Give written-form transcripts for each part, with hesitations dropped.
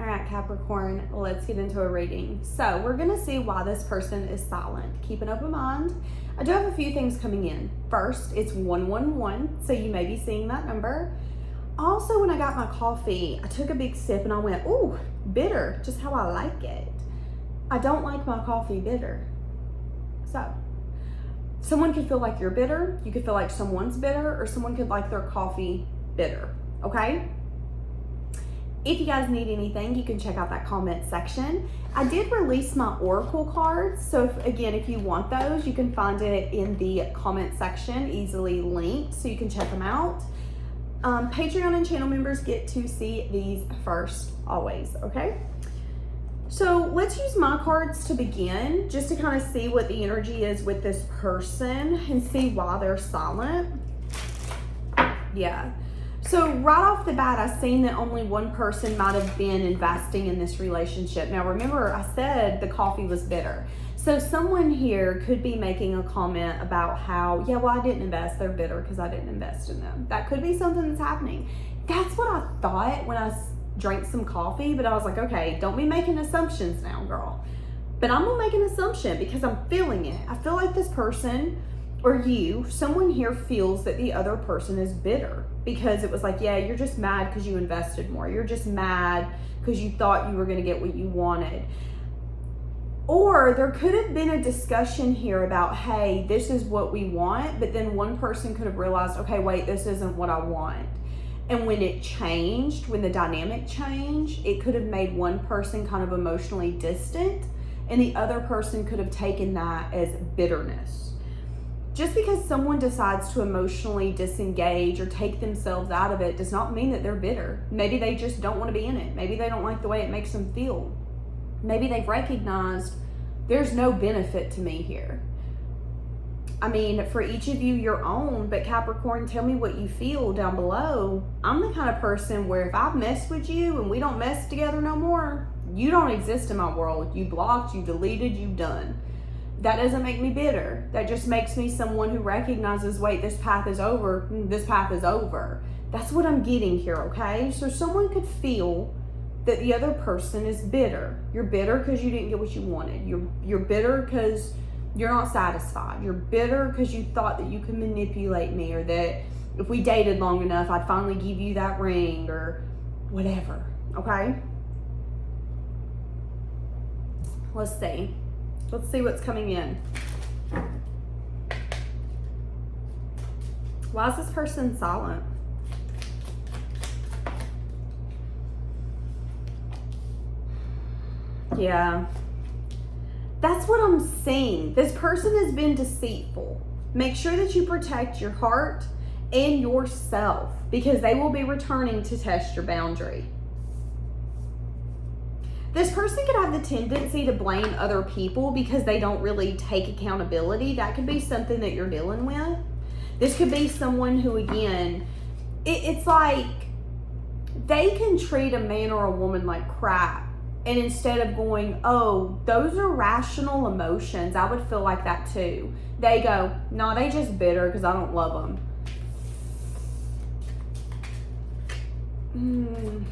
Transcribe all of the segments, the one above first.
All right, Capricorn, let's get into a reading. So we're going to see why this person is silent. Keep an open mind. I do have a few things coming in. First, it's 111, so you may be seeing that number. Also, when I got my coffee, I took a big sip and I went, ooh, bitter, just how I like it. I don't like my coffee bitter. So, someone could feel like you're bitter, you could feel like someone's bitter, or someone could like their coffee bitter, okay? If you guys need anything, you can check out that comment section. I did release my oracle cards, so if you want those, you can find it in the comment section, easily linked, so you can check them out. Patreon and channel members get to see these first, always, okay? So let's use my cards to begin, just to kind of see what the energy is with this person and see why they're silent. Yeah. So right off the bat, I seen that only one person might have been investing in this relationship. Now remember, I said the coffee was bitter. So someone here could be making a comment about how, yeah, well, I didn't invest. They're bitter because I didn't invest in them. That could be something that's happening. That's what I thought when I drank some coffee, but I was like, okay, don't be making assumptions now, girl. But I'm gonna make an assumption because I'm feeling it. I feel like this person or someone here feels that the other person is bitter because it was like, yeah, you're just mad because you invested more. You're just mad because you thought you were gonna get what you wanted. Or there could have been a discussion here about, hey, this is what we want, but then one person could have realized, okay, wait, this isn't what I want. And when it changed, when the dynamic changed, it could have made one person kind of emotionally distant and the other person could have taken that as bitterness. Just because someone decides to emotionally disengage or take themselves out of it does not mean that they're bitter. Maybe they just don't want to be in it. Maybe they don't like the way it makes them feel. Maybe they've recognized there's no benefit to me here. I mean, for each of you, your own, but Capricorn, tell me what you feel down below. I'm the kind of person where if I've messed with you and we don't mess together no more, you don't exist in my world. You blocked, you deleted, you done. That doesn't make me bitter. That just makes me someone who recognizes, wait, this path is over. This path is over. That's what I'm getting here, okay? So someone could feel that the other person is bitter. You're bitter because you didn't get what you wanted. You're bitter because you're not satisfied. You're bitter because you thought that you could manipulate me, or that if we dated long enough, I'd finally give you that ring, or whatever, okay? Let's see. Let's see what's coming in. Why is this person silent? Yeah. That's what I'm seeing. This person has been deceitful. Make sure that you protect your heart and yourself because they will be returning to test your boundary. This person could have the tendency to blame other people because they don't really take accountability. That could be something that you're dealing with. This could be someone who, again, it's like they can treat a man or a woman like crap. And instead of going, oh, those are rational emotions, I would feel like that too. They go, no, they just bitter because I don't love them.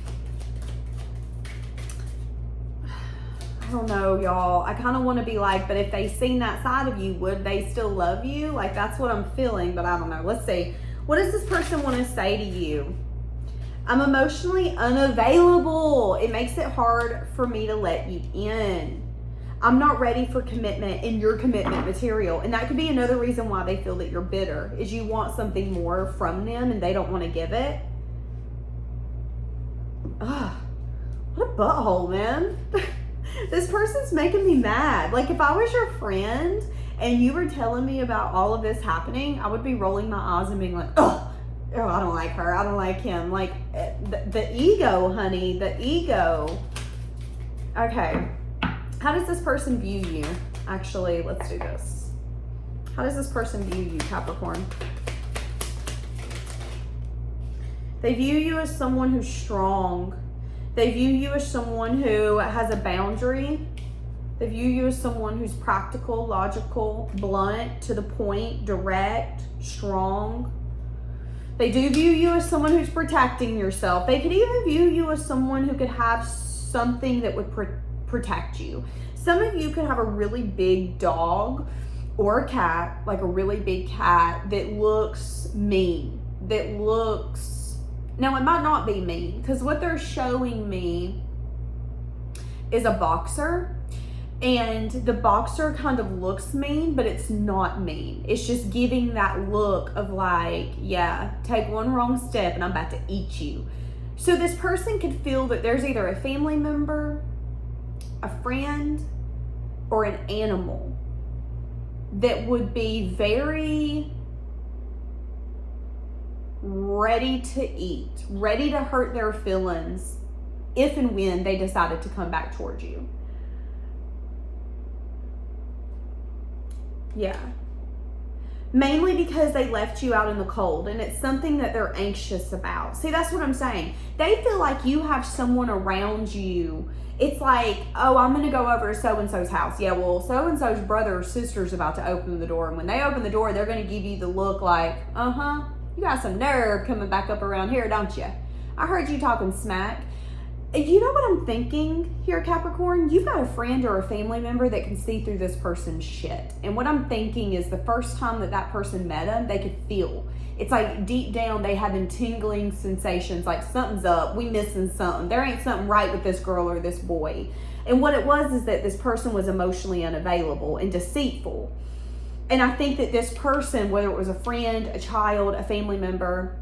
I don't know, y'all. I kind of want to be like, but if they seen that side of you, would they still love you? Like, that's what I'm feeling, but I don't know. Let's see. What does this person want to say to you? I'm emotionally unavailable. It makes it hard for me to let you in. I'm not ready for commitment in your commitment material. And that could be another reason why they feel that you're bitter, is you want something more from them and they don't want to give it. Ugh, what a butthole, man. This person's making me mad. Like, if I was your friend and you were telling me about all of this happening, I would be rolling my eyes and being like, oh, I don't like her. I don't like him. Like, the ego, honey, the ego. Okay. How does this person view you? Actually, let's do this. How does this person view you, Capricorn? They view you as someone who's strong. They view you as someone who has a boundary. They view you as someone who's practical, logical, blunt, to the point, direct, strong. They do view you as someone who's protecting yourself. They could even view you as someone who could have something that would protect you. Some of you could have a really big dog or a cat, like a really big cat that looks mean, now it might not be mean, because what they're showing me is a boxer, and the boxer kind of looks mean, but it's not mean. It's just giving that look of like, yeah, take one wrong step and I'm about to eat you. So this person could feel that there's either a family member, a friend, or an animal that would be very ready to eat, ready to hurt their feelings if and when they decided to come back towards you. Yeah. Mainly because they left you out in the cold, and it's something that they're anxious about. See, that's what I'm saying. They feel like you have someone around you. It's like, oh, I'm going to go over to so-and-so's house. Yeah, well, so-and-so's brother or sister's about to open the door. And when they open the door, they're going to give you the look like, you got some nerve coming back up around here, don't you? I heard you talking smack. You know what I'm thinking here, Capricorn? You've got a friend or a family member that can see through this person's shit. And what I'm thinking is the first time that person met them, they could feel. It's like deep down, they have them tingling sensations like something's up, we missing something. There ain't something right with this girl or this boy. And what it was is that this person was emotionally unavailable and deceitful. And I think that this person, whether it was a friend, a child, a family member,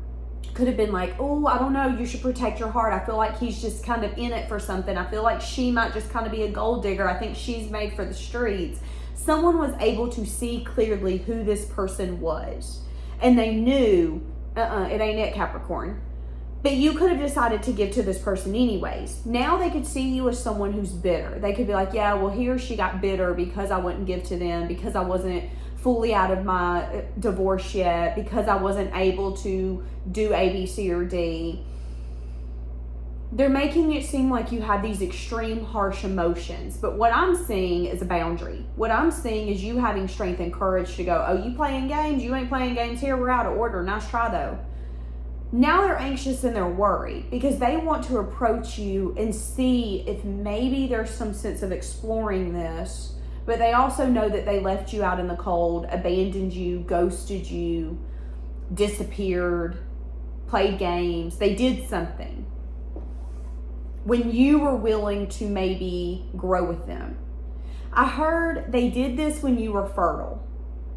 could have been like, oh, I don't know, you should protect your heart. I feel like he's just kind of in it for something. I feel like she might just kind of be a gold digger. I think she's made for the streets. Someone was able to see clearly who this person was. And they knew, it ain't it, Capricorn. But you could have decided to give to this person anyways. Now they could see you as someone who's bitter. They could be like, yeah, well, he or she got bitter because I wouldn't give to them, because I wasn't fully out of my divorce yet, because I wasn't able to do A, B, C, or D. They're making it seem like you have these extreme harsh emotions. But what I'm seeing is a boundary. What I'm seeing is you having strength and courage to go, oh, you playing games? You ain't playing games here. We're out of order. Nice try, though. Now they're anxious and they're worried because they want to approach you and see if maybe there's some sense of exploring this. But they also know that they left you out in the cold, abandoned you, ghosted you, disappeared, played games. They did something when you were willing to maybe grow with them. I heard they did this when you were fertile.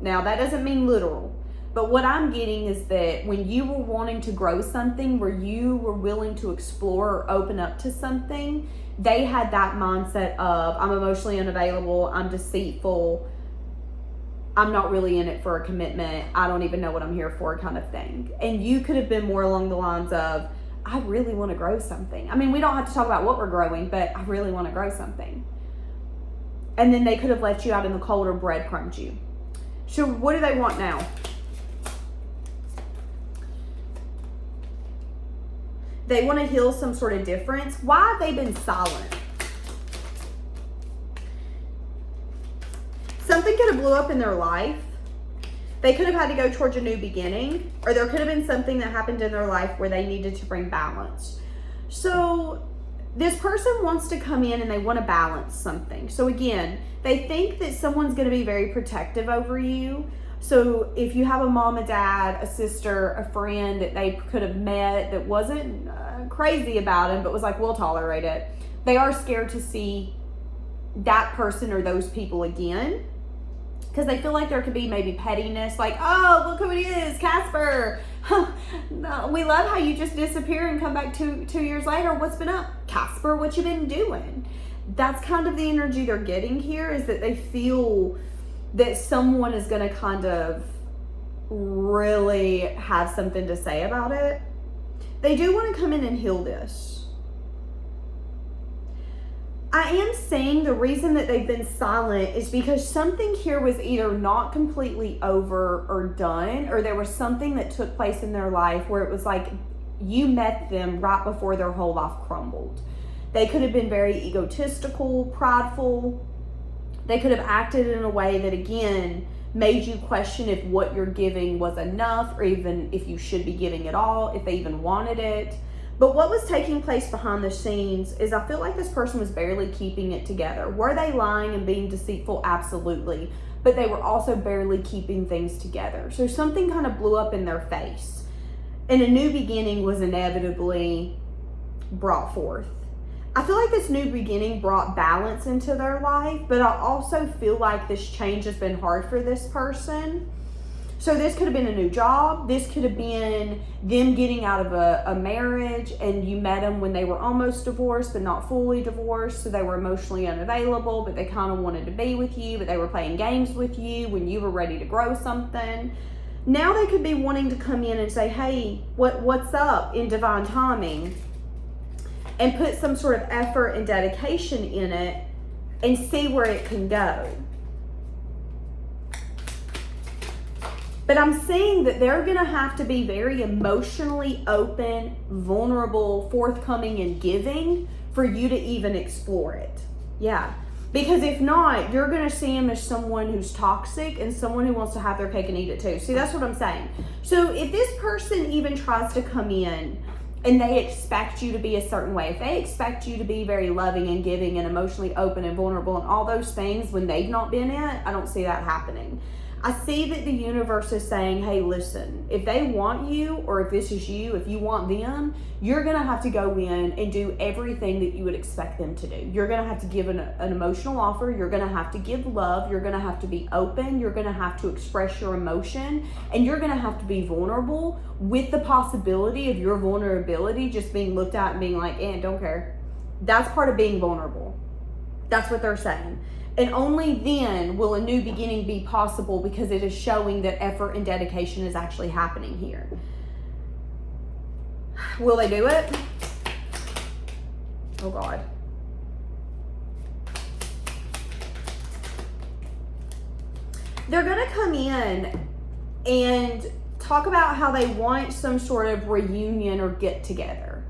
Now, that doesn't mean literal. But what I'm getting is that when you were wanting to grow something, where you were willing to explore or open up to something, they had that mindset of, I'm emotionally unavailable, I'm deceitful, I'm not really in it for a commitment, I don't even know what I'm here for, kind of thing. And you could have been more along the lines of, I really want to grow something. I mean, we don't have to talk about what we're growing, but I really want to grow something. And then they could have left you out in the cold or breadcrumbed you. So what do they want now? They want to heal some sort of difference. Why have they been silent? Something could have blew up in their life. They could have had to go towards a new beginning, or there could have been something that happened in their life where they needed to bring balance. So this person wants to come in and they want to balance something. So again, they think that someone's going to be very protective over you. So if you have a mom, a dad, a sister, a friend that they could have met that wasn't crazy about him, but was like, we'll tolerate it. They are scared to see that person or those people again, because they feel like there could be maybe pettiness, like, oh, look who it is, Casper. No, we love how you just disappear and come back two years later. What's been up? Casper, what you been doing? That's kind of the energy they're getting here, is that they feel that someone is going to kind of really have something to say about it. They do want to come in and heal this. I am saying the reason that they've been silent is because something here was either not completely over or done, or there was something that took place in their life where it was like you met them right before their whole life crumbled. They could have been very egotistical, prideful. They could have acted in a way that, again, made you question if what you're giving was enough, or even if you should be giving it all, if they even wanted it. But what was taking place behind the scenes is I feel like this person was barely keeping it together. Were they lying and being deceitful? Absolutely. But they were also barely keeping things together. So something kind of blew up in their face. And a new beginning was inevitably brought forth. I feel like this new beginning brought balance into their life, but I also feel like this change has been hard for this person. So this could have been a new job. This could have been them getting out of a marriage, and you met them when they were almost divorced, but not fully divorced. So they were emotionally unavailable, but they kind of wanted to be with you, but they were playing games with you when you were ready to grow something. Now they could be wanting to come in and say, hey, what's up in divine timing? And put some sort of effort and dedication in it and see where it can go. But I'm seeing that they're going to have to be very emotionally open, vulnerable, forthcoming, and giving for you to even explore it. Yeah. Because if not, you're going to see him as someone who's toxic and someone who wants to have their cake and eat it too. See, that's what I'm saying. So if this person even tries to come in and they expect you to be a certain way, if they expect you to be very loving and giving and emotionally open and vulnerable and all those things when they've not been it, I don't see that happening. I see that the universe is saying, hey, listen, if they want you, or if this is you, if you want them, you're going to have to go in and do everything that you would expect them to do. You're going to have to give an emotional offer. You're going to have to give love. You're going to have to be open. You're going to have to express your emotion. And you're going to have to be vulnerable, with the possibility of your vulnerability just being looked at and being like, don't care. That's part of being vulnerable. That's what they're saying. And only then will a new beginning be possible, because it is showing that effort and dedication is actually happening here. Will they do it? Oh God. They're going to come in and talk about how they want some sort of reunion or get together.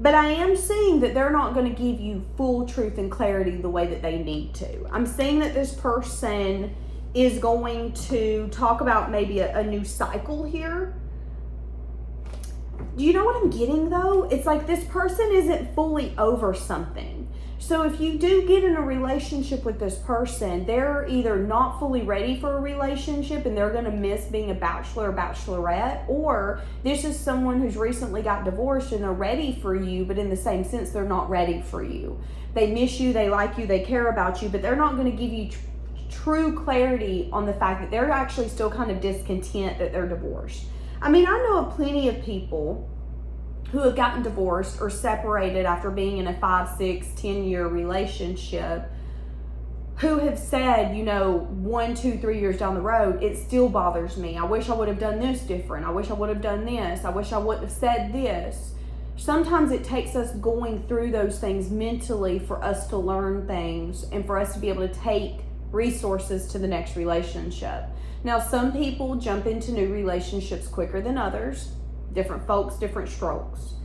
But I am seeing that they're not going to give you full truth and clarity the way that they need to. I'm seeing that this person is going to talk about maybe a new cycle here. Do you know what I'm getting though? It's like this person isn't fully over something. So if you do get in a relationship with this person, they're either not fully ready for a relationship and they're going to miss being a bachelor or bachelorette, or this is someone who's recently got divorced and they're ready for you, but in the same sense, they're not ready for you. They miss you, they like you, they care about you, but they're not going to give you true clarity on the fact that they're actually still kind of discontent that they're divorced. I mean, I know of plenty of people who have gotten divorced or separated after being in a 5, 6, 10-year relationship, who have said, 1, 2, 3 years down the road, it still bothers me. I wish I would have done this different. I wish I would have done this. I wish I wouldn't have said this. Sometimes it takes us going through those things mentally for us to learn things and for us to be able to take resources to the next relationship. Now, some people jump into new relationships quicker than others. Different folks, different strokes.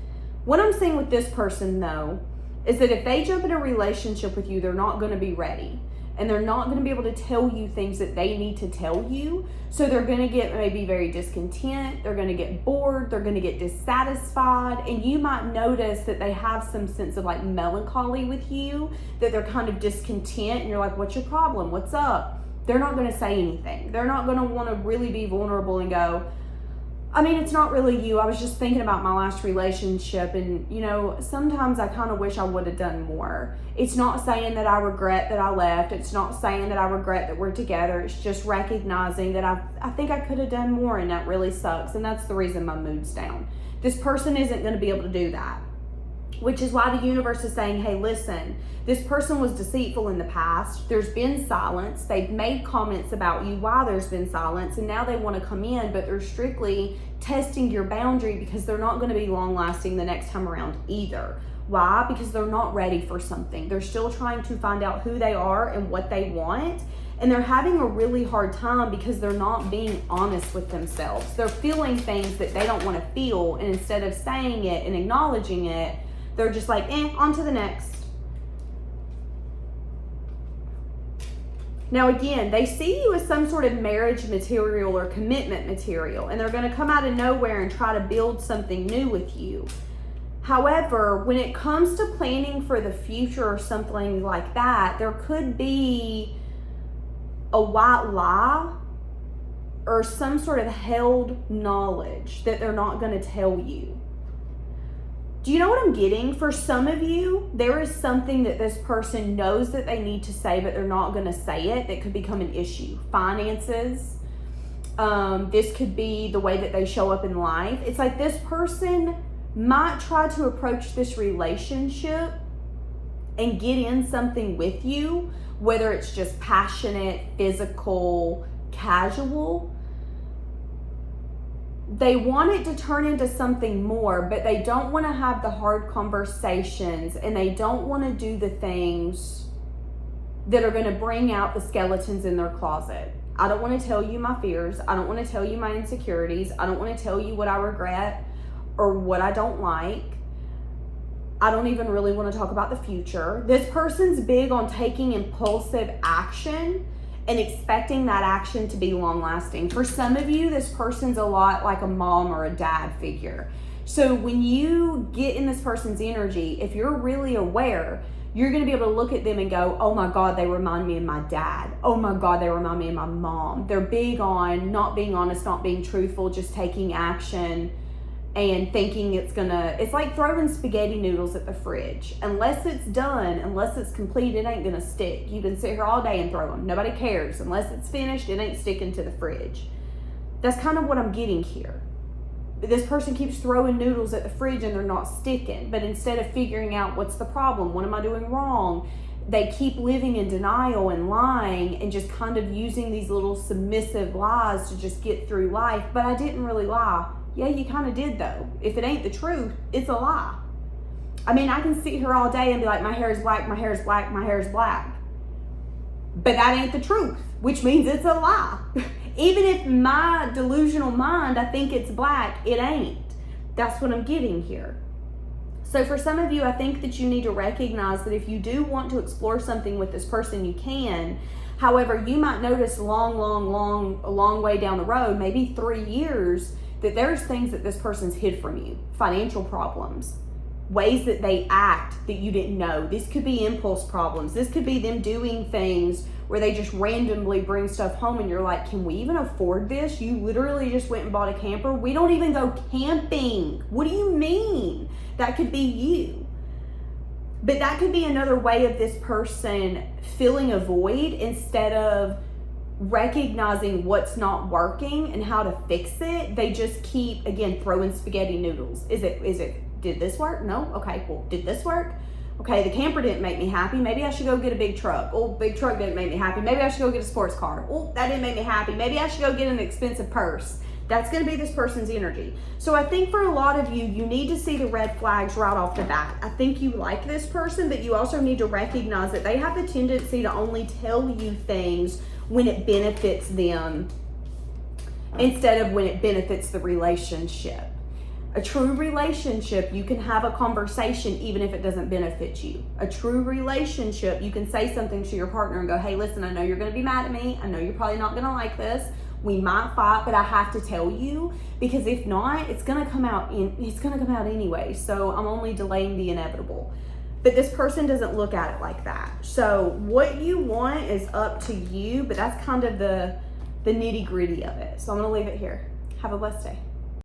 What I'm seeing with this person though, is that if they jump in a relationship with you, they're not going to be ready. And they're not going to be able to tell you things that they need to tell you. So they're going to get maybe very discontent. They're going to get bored. They're going to get dissatisfied. And you might notice that they have some sense of like melancholy with you, that they're kind of discontent. And you're like, what's your problem? What's up? They're not going to say anything. They're not going to want to really be vulnerable and go, I mean, it's not really you. I was just thinking about my last relationship, and sometimes I kind of wish I would have done more. It's not saying that I regret that I left. It's not saying that I regret that we're together. It's just recognizing that I think I could have done more, and that really sucks. And that's the reason my mood's down. This person isn't going to be able to do that, which is why the universe is saying, hey, listen, this person was deceitful in the past. There's been silence. They've made comments about you while there's been silence, and now they want to come in, but they're strictly testing your boundary because they're not going to be long lasting the next time around either. Why? Because they're not ready for something. They're still trying to find out who they are and what they want, and they're having a really hard time because they're not being honest with themselves. They're feeling things that they don't want to feel, and instead of saying it and acknowledging it, they're just like, on to the next. Now again, they see you as some sort of marriage material or commitment material, and they're going to come out of nowhere and try to build something new with you. However, when it comes to planning for the future or something like that, there could be a white lie or some sort of held knowledge that they're not going to tell you. Do you know what I'm getting? For some of you, there is something that this person knows that they need to say, but they're not going to say it, that could become an issue. Finances. This could be the way that they show up in life. It's like this person might try to approach this relationship and get in something with you, whether it's just passionate, physical, casual. They want it to turn into something more, but they don't want to have the hard conversations, and they don't want to do the things that are going to bring out the skeletons in their closet. I don't want to tell you my fears. I don't want to tell you my insecurities. I don't want to tell you what I regret or what I don't like. I don't even really want to talk about the future. This person's big on taking impulsive action and expecting that action to be long lasting. For some of you, this person's a lot like a mom or a dad figure. So when you get in this person's energy, if you're really aware, you're going to be able to look at them and go, oh my God, they remind me of my dad. Oh my God, they remind me of my mom. They're big on not being honest, not being truthful, just taking action and thinking it's like throwing spaghetti noodles at the fridge. Unless it's done, unless it's complete, it ain't gonna stick. You can sit here all day and throw them. Nobody cares. Unless it's finished, it ain't sticking to the fridge. That's kind of what I'm getting here. This person keeps throwing noodles at the fridge and they're not sticking. But instead of figuring out what's the problem, what am I doing wrong, they keep living in denial and lying and just kind of using these little submissive lies to just get through life. But I didn't really lie. Yeah, you kind of did though. If it ain't the truth, it's a lie. I mean, I can sit here all day and be like, my hair is black, my hair is black, my hair is black. But that ain't the truth, which means it's a lie. Even if my delusional mind, I think it's black, it ain't. That's what I'm getting here. So for some of you, I think that you need to recognize that if you do want to explore something with this person, you can. However, you might notice a long way down the road, maybe 3 years, that there's things that this person's hid from you. Financial problems, ways that they act that you didn't know. This could be impulse problems. This could be them doing things where they just randomly bring stuff home and you're like, can we even afford this? You literally just went and bought a camper. We don't even go camping. What do you mean? That could be you. But that could be another way of this person filling a void instead of recognizing what's not working and how to fix it. They just keep, again, throwing spaghetti noodles. Is it, did this work? No? Okay, well, did this work? Okay, the camper didn't make me happy. Maybe I should go get a big truck. Oh, big truck didn't make me happy. Maybe I should go get a sports car. Oh, that didn't make me happy. Maybe I should go get an expensive purse. That's going to be this person's energy. So I think for a lot of you, you need to see the red flags right off the bat. I think you like this person, but you also need to recognize that they have the tendency to only tell you things when it benefits them instead of when it benefits the relationship. A true relationship, you can have a conversation even if it doesn't benefit you. A true relationship, you can say something to your partner and go, hey, listen, I know you're going to be mad at me. I know you're probably not going to like this. We might fight, but I have to tell you, because if not, it's going to come out anyway. So I'm only delaying the inevitable. But this person doesn't look at it like that. So what you want is up to you, but that's kind of the nitty gritty of it. So I'm going to leave it here. Have a blessed day.